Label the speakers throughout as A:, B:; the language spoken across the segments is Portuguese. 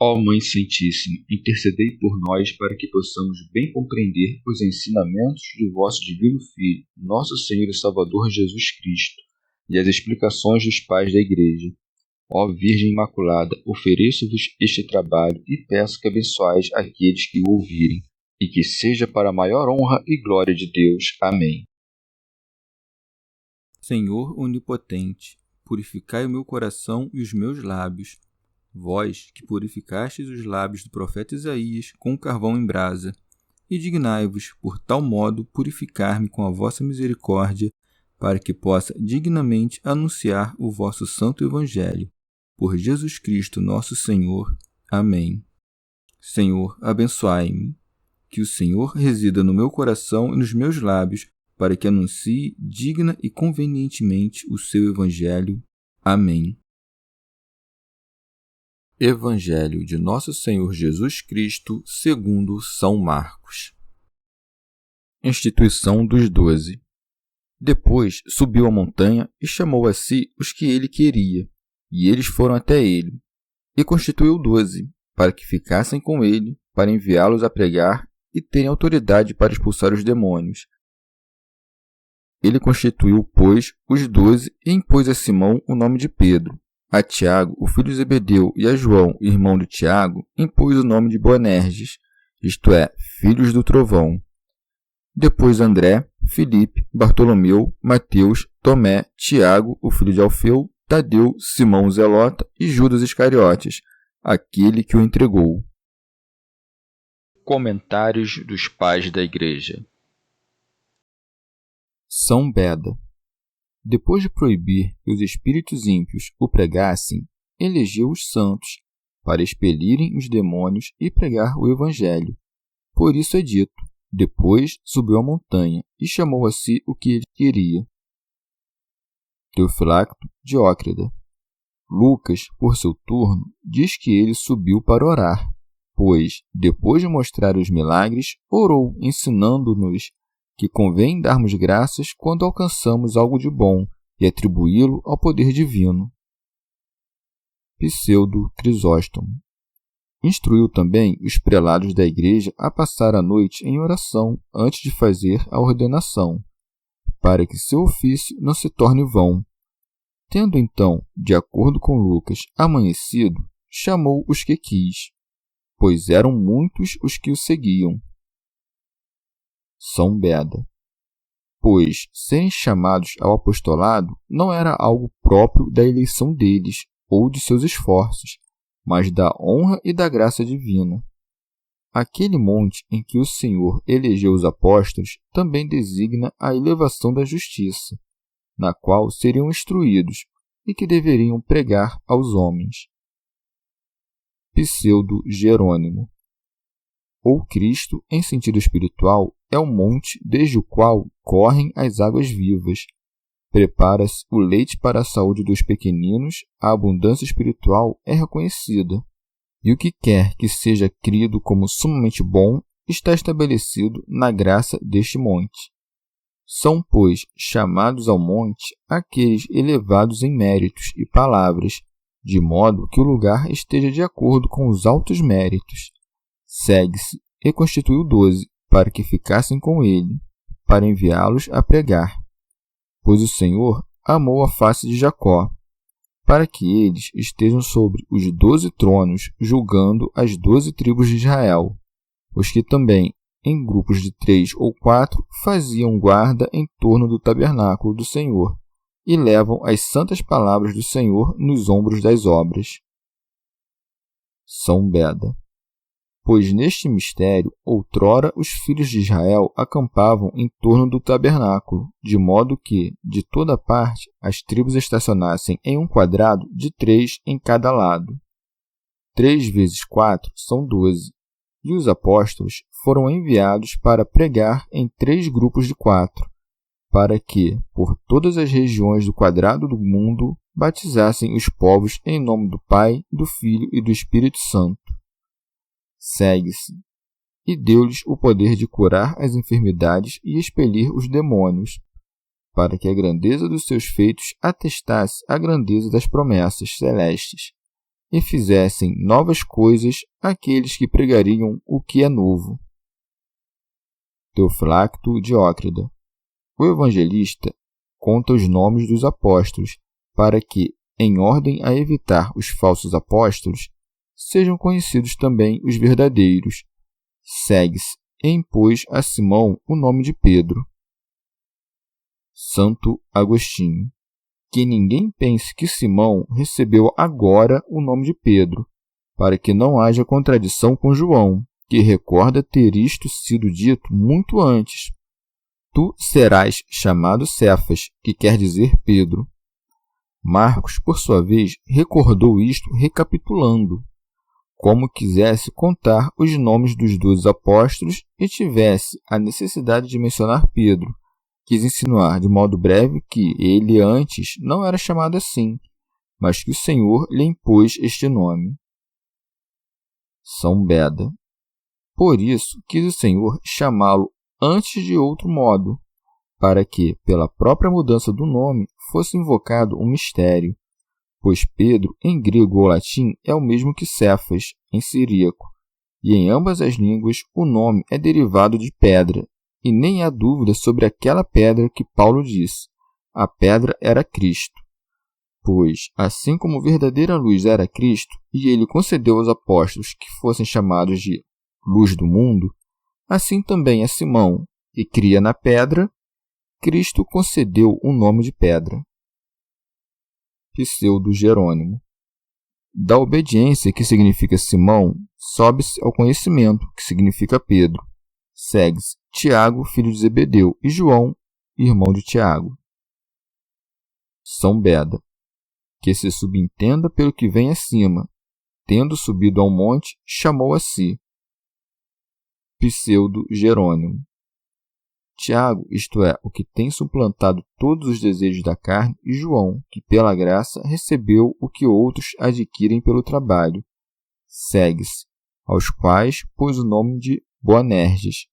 A: Ó Mãe Santíssima, intercedei por nós para que possamos bem compreender os ensinamentos de vosso Divino Filho, nosso Senhor e Salvador Jesus Cristo, e as explicações dos pais da Igreja. Ó Virgem Imaculada, ofereço-vos este trabalho e peço que abençoeis aqueles que o ouvirem, e que seja para a maior honra e glória de Deus. Amém.
B: Senhor onipotente, purificai o meu coração e os meus lábios. Vós, que purificastes os lábios do profeta Isaías com carvão em brasa, e dignai-vos, por tal modo, purificar-me com a vossa misericórdia, para que possa dignamente anunciar o vosso santo Evangelho. Por Jesus Cristo nosso Senhor. Amém. Senhor, abençoai-me. Que o Senhor resida no meu coração e nos meus lábios, para que anuncie digna e convenientemente o seu Evangelho. Amém. Evangelho de Nosso Senhor Jesus Cristo, segundo São Marcos. Instituição dos 12. Depois subiu a montanha e chamou a si os que ele queria, e eles foram até ele. E constituiu 12, para que ficassem com ele, para enviá-los a pregar e terem autoridade para expulsar os demônios. Ele constituiu, pois, os 12 e impôs a Simão o nome de Pedro. A Tiago, o filho de Zebedeu, e a João, irmão de Tiago, impôs o nome de Boanerges, isto é, filhos do trovão. Depois André, Filipe, Bartolomeu, Mateus, Tomé, Tiago, o filho de Alfeu, Tadeu, Simão o Zelota e Judas Iscariotes, aquele que o entregou.
A: Comentários dos Pais da Igreja.
B: São Beda. Depois de proibir que os espíritos ímpios o pregassem, elegeu os santos para expelirem os demônios e pregar o Evangelho. Por isso é dito, depois subiu a montanha e chamou a si o que ele queria. Teofilacto, Diócrida. Lucas, por seu turno, diz que ele subiu para orar, pois, depois de mostrar os milagres, orou, ensinando-nos que convém darmos graças quando alcançamos algo de bom e atribuí-lo ao poder divino. Pseudo Crisóstomo. Instruiu também os prelados da igreja a passar a noite em oração antes de fazer a ordenação, para que seu ofício não se torne vão. Tendo então, de acordo com Lucas, amanhecido, chamou os que quis, pois eram muitos os que o seguiam. São Beda. Pois serem chamados ao apostolado não era algo próprio da eleição deles ou de seus esforços, mas da honra e da graça divina. Aquele monte em que o Senhor elegeu os apóstolos também designa a elevação da justiça, na qual seriam instruídos e que deveriam pregar aos homens. Pseudo Jerônimo. Ou Cristo, em sentido espiritual, é o monte desde o qual correm as águas vivas. Prepara-se o leite para a saúde dos pequeninos, a abundância espiritual é reconhecida, e o que quer que seja crido como sumamente bom está estabelecido na graça deste monte. São, pois, chamados ao monte aqueles elevados em méritos e palavras, de modo que o lugar esteja de acordo com os altos méritos. Segue-se e constituiu 12, para que ficassem com ele, para enviá-los a pregar. Pois o Senhor amou a face de Jacó, para que eles estejam sobre os 12 tronos, julgando as 12 tribos de Israel, os que também, em grupos de 3 ou 4, faziam guarda em torno do tabernáculo do Senhor, e levam as santas palavras do Senhor nos ombros das obras. São Beda. Pois neste mistério, outrora, os filhos de Israel acampavam em torno do tabernáculo, de modo que, de toda parte, as tribos estacionassem em um quadrado de 3 em cada lado. 3 vezes 4 são 12, e os apóstolos foram enviados para pregar em 3 grupos de 4, para que, por todas as regiões do quadrado do mundo, batizassem os povos em nome do Pai, do Filho e do Espírito Santo. Segue-se, e deu-lhes o poder de curar as enfermidades e expelir os demônios, para que a grandeza dos seus feitos atestasse a grandeza das promessas celestes, e fizessem novas coisas aqueles que pregariam o que é novo. Teofilacto Diócrida. O evangelista conta os nomes dos apóstolos, para que, em ordem a evitar os falsos apóstolos, sejam conhecidos também os verdadeiros. Segue-se e impôs a Simão o nome de Pedro. Santo Agostinho. Que ninguém pense que Simão recebeu agora o nome de Pedro, para que não haja contradição com João, que recorda ter isto sido dito muito antes. Tu serás chamado Cefas, que quer dizer Pedro. Marcos, por sua vez, recordou isto recapitulando, como quisesse contar os nomes dos 12 apóstolos e tivesse a necessidade de mencionar Pedro. Quis insinuar de modo breve que ele antes não era chamado assim, mas que o Senhor lhe impôs este nome. São Beda. Por isso quis o Senhor chamá-lo antes de outro modo, para que, pela própria mudança do nome, fosse invocado um mistério, pois Pedro, em grego ou latim, é o mesmo que Cefas, em siríaco, e em ambas as línguas o nome é derivado de pedra, e nem há dúvida sobre aquela pedra que Paulo disse: a pedra era Cristo. Pois, assim como verdadeira luz era Cristo, e ele concedeu aos apóstolos que fossem chamados de luz do mundo, assim também a Simão, que cria na pedra, Cristo concedeu o nome de pedra. Pseudo Jerônimo. Da obediência, que significa Simão, sobe-se ao conhecimento, que significa Pedro. Segue-se Tiago, filho de Zebedeu, e João, irmão de Tiago. São Beda. Que se subentenda pelo que vem acima, tendo subido ao monte, chamou a si. Pseudo Jerônimo. Tiago, isto é, o que tem suplantado todos os desejos da carne, e João, que pela graça recebeu o que outros adquirem pelo trabalho. Segue-se, aos quais pôs o nome de Boanerges.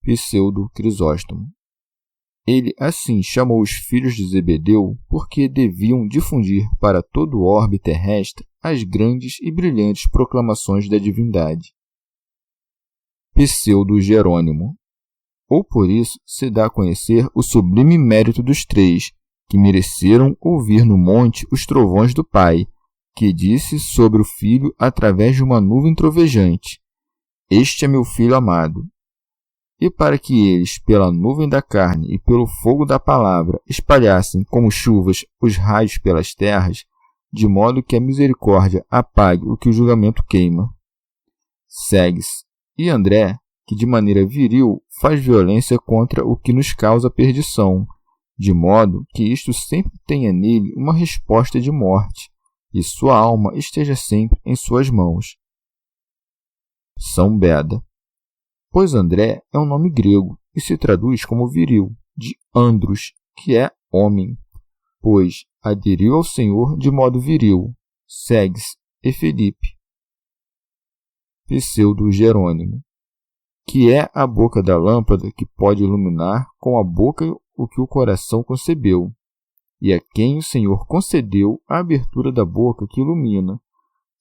B: Pseudo Crisóstomo. Ele assim chamou os filhos de Zebedeu porque deviam difundir para todo o orbe terrestre as grandes e brilhantes proclamações da divindade. Pseudo Jerônimo. Ou por isso se dá a conhecer o sublime mérito dos três, que mereceram ouvir no monte os trovões do Pai, que disse sobre o Filho através de uma nuvem trovejante: Este é meu Filho amado. E para que eles, pela nuvem da carne e pelo fogo da palavra, espalhassem como chuvas os raios pelas terras, de modo que a misericórdia apague o que o julgamento queima. Segue-se. E André, que de maneira viril faz violência contra o que nos causa perdição, de modo que isto sempre tenha nele uma resposta de morte, e sua alma esteja sempre em suas mãos. São Beda. Pois André é um nome grego e se traduz como viril, de andros, que é homem, pois aderiu ao Senhor de modo viril. Segue-se e Felipe. Pseudo Jerônimo. Que é a boca da lâmpada que pode iluminar com a boca o que o coração concebeu, e a quem o Senhor concedeu a abertura da boca que ilumina.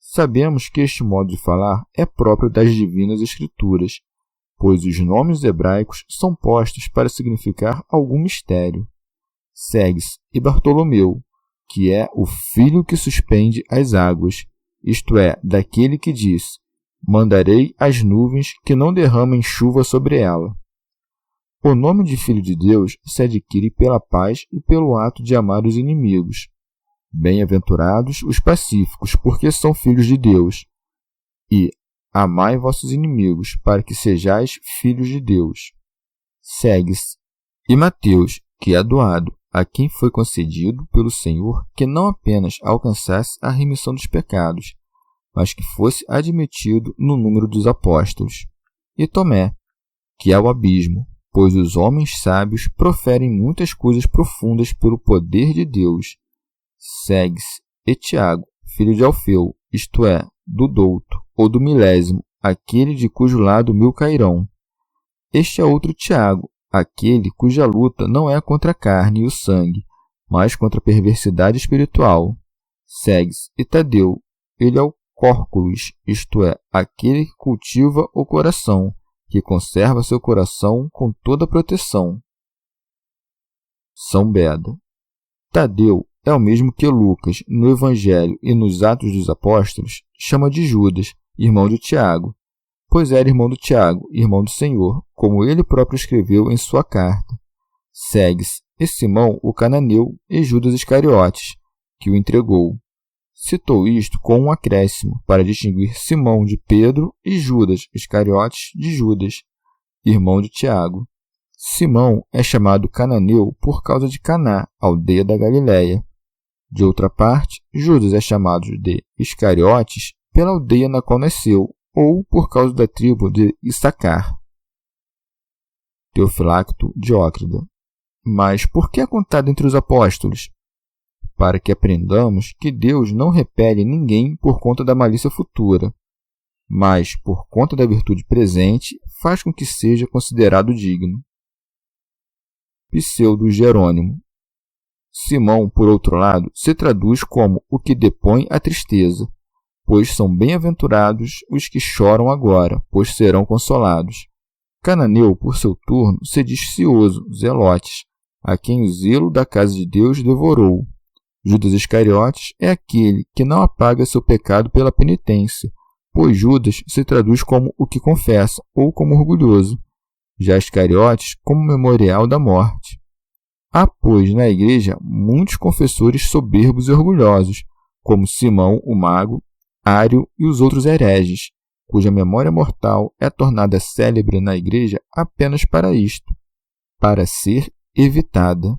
B: Sabemos que este modo de falar é próprio das divinas Escrituras, pois os nomes hebraicos são postos para significar algum mistério. Segue-se e Bartolomeu, que é o filho que suspende as águas, isto é, daquele que diz: Mandarei as nuvens que não derramem chuva sobre ela. O nome de Filho de Deus se adquire pela paz e pelo ato de amar os inimigos. Bem-aventurados os pacíficos, porque são filhos de Deus. E amai vossos inimigos, para que sejais filhos de Deus. Segue-se. E Mateus, que é doado, a quem foi concedido pelo Senhor que não apenas alcançasse a remissão dos pecados, mas que fosse admitido no número dos apóstolos. E Tomé, que é o abismo, pois os homens sábios proferem muitas coisas profundas pelo poder de Deus. Segue-se. E Tiago, filho de Alfeu, isto é, do douto, ou do milésimo, aquele de cujo lado 1000 cairão. Este é outro Tiago, aquele cuja luta não é contra a carne e o sangue, mas contra a perversidade espiritual. Segue-se e Tadeu, ele é o córculos, isto é, aquele que cultiva o coração, que conserva seu coração com toda a proteção. São Beda. Tadeu é o mesmo que Lucas, no Evangelho e nos Atos dos Apóstolos, chama de Judas, irmão de Tiago, pois era irmão do Tiago, irmão do Senhor, como ele próprio escreveu em sua carta. Segue-se e Simão o cananeu e Judas Iscariotes, que o entregou. Citou isto com um acréscimo, para distinguir Simão de Pedro e Judas Iscariotes de Judas, irmão de Tiago. Simão é chamado cananeu por causa de Caná, aldeia da Galiléia. De outra parte, Judas é chamado de Iscariotes pela aldeia na qual nasceu, ou por causa da tribo de Issacar. Teofilacto Diócrida. Mas por que é contado entre os apóstolos? Para que aprendamos que Deus não repele ninguém por conta da malícia futura, mas, por conta da virtude presente, faz com que seja considerado digno. Pseudo-Jerônimo. Simão, por outro lado, se traduz como o que depõe a tristeza, pois são bem-aventurados os que choram agora, pois serão consolados. Cananeu, por seu turno, se diz cioso, zelotes, a quem o zelo da casa de Deus devorou. Judas Iscariotes é aquele que não apaga seu pecado pela penitência, pois Judas se traduz como o que confessa ou como orgulhoso, já Iscariotes como memorial da morte. Há, pois, na igreja muitos confessores soberbos e orgulhosos, como Simão o Mago, Ário e os outros hereges, cuja memória mortal é tornada célebre na igreja apenas para isto, para ser evitada.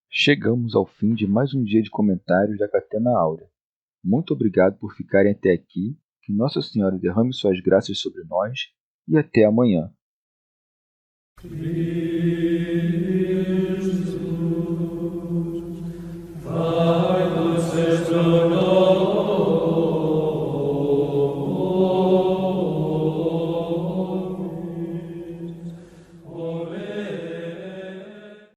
A: Chegamos ao fim de mais um dia de comentários da Catena Áurea. Muito obrigado por ficarem até aqui, que Nossa Senhora derrame suas graças sobre nós e até amanhã. Christus,